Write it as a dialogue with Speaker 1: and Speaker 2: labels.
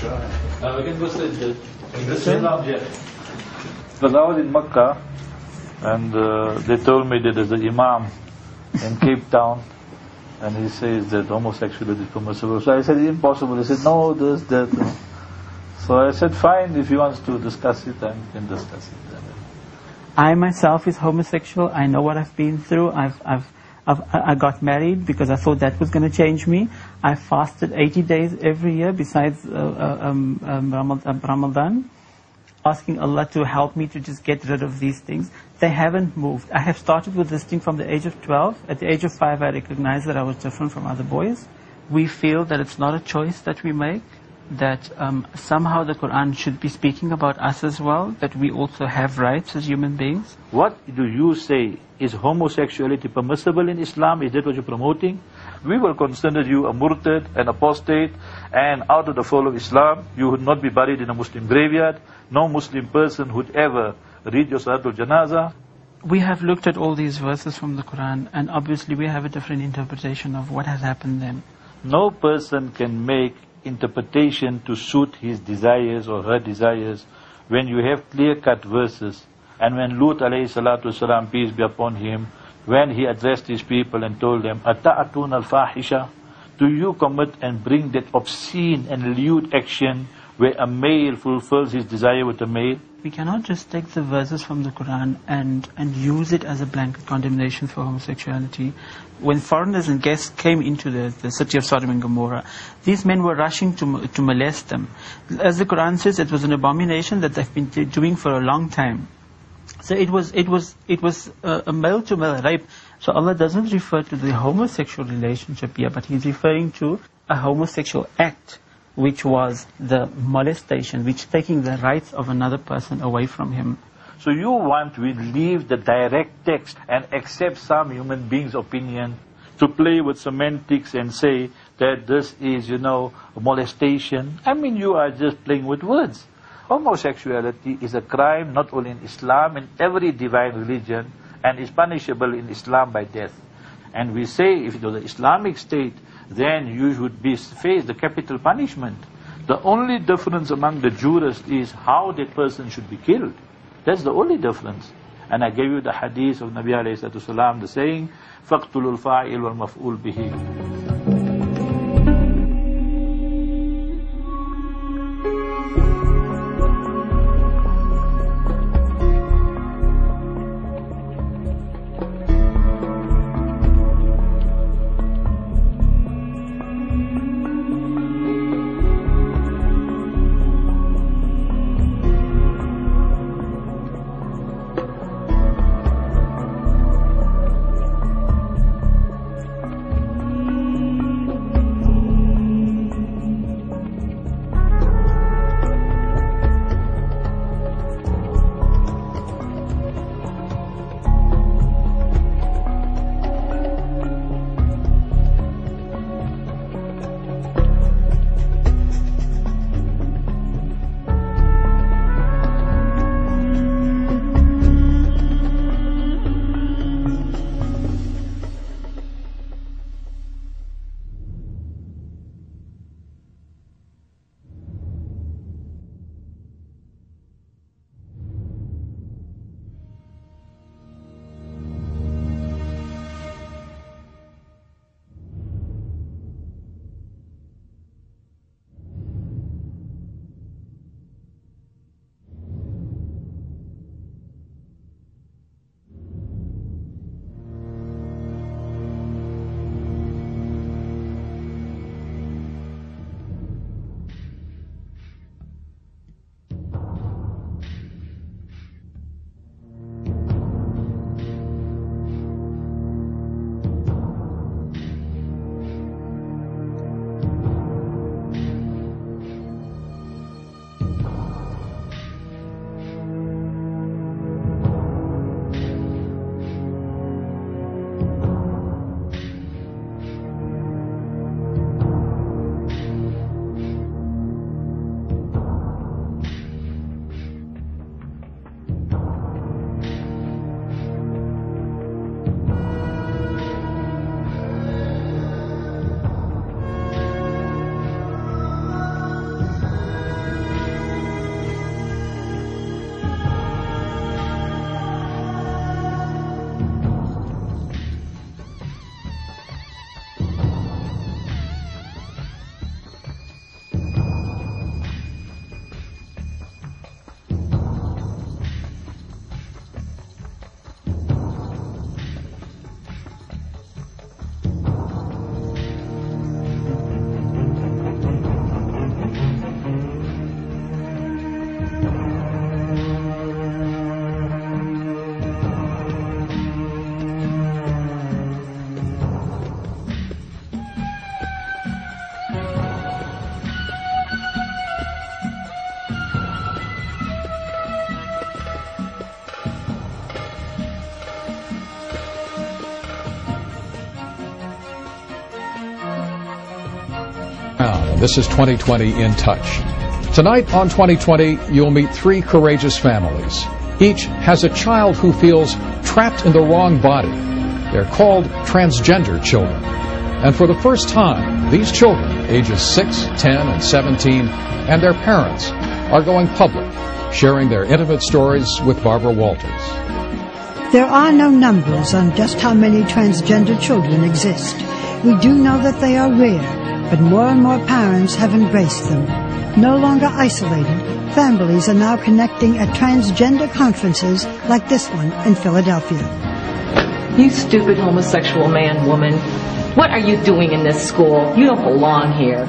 Speaker 1: We can go sit down here. Because I was in Makkah, and they told me that there's an imam in Cape Town, and he says that homosexuality is permissible. So I said, it's impossible. He said, no, this, that. No. So I said, fine, if he wants to discuss it, then we can discuss it.
Speaker 2: I myself is homosexual. I know what I've been through. I got married because I thought that was going to change me. I fasted 80 days every year besides Ramadan, asking Allah to help me to just get rid of these things. They haven't moved. I have started with this thing from the age of 12. At the age of 5, I recognized that I was different from other boys. We feel that it's not a choice that we make, that somehow the Quran should be speaking about us as well, that we also have rights as human beings.
Speaker 1: What do you say? Is homosexuality permissible in Islam? Is that what you're promoting? We will consider you a murtad, an apostate, and out of the fold of Islam. You would not be buried in a Muslim graveyard. No Muslim person would ever read your Salatul Janazah.
Speaker 2: We have looked at all these verses from the Quran, and obviously we have a different interpretation of what has happened then.
Speaker 1: No person can make interpretation to suit his desires or her desires when you have clear-cut verses. And when Lut alayhi salatu wasalam, peace be upon him, when he addressed his people and told them, Ata'atun al-fahisha, do you commit and bring that obscene and lewd action where a male fulfills his desire with a male?
Speaker 2: We cannot just take the verses from the Quran and use it as a blanket condemnation for homosexuality. When foreigners and guests came into the city of Sodom and Gomorrah, these men were rushing to molest them. As the Quran says, it was an abomination that they've been doing for a long time. So it was a male-to-male rape. So Allah doesn't refer to the homosexual relationship here, but He's referring to a homosexual act, which was the molestation, which taking the rights of another person away from him.
Speaker 1: So you want to leave the direct text and accept some human being's opinion to play with semantics and say that this is, molestation. I mean, you are just playing with words. Homosexuality is a crime not only in Islam, in every divine religion, and is punishable in Islam by death. And we say, if it was the Islamic state, then you would face the capital punishment. The only difference among the jurists is how that person should be killed. That's the only difference. And I gave you the hadith of Nabi alayhi salatu wasalam, the saying, فَقْتُلُوا الْفَاعِلُ وَالْمَفْعُولُ بِهِ.
Speaker 3: This is 2020 in Touch. Tonight on 2020, you'll meet 3 courageous families. Each has a child who feels trapped in the wrong body. They're called transgender children. And for the first time, these children, ages 6, 10, and 17, and their parents are going public, sharing their intimate stories with Barbara Walters.
Speaker 4: There are no numbers on just how many transgender children exist. We do know that they are rare, but more and more parents have embraced them. No longer isolated, families are now connecting at transgender conferences like this one in Philadelphia.
Speaker 5: You stupid homosexual man, woman. What are you doing in this school? You don't belong here.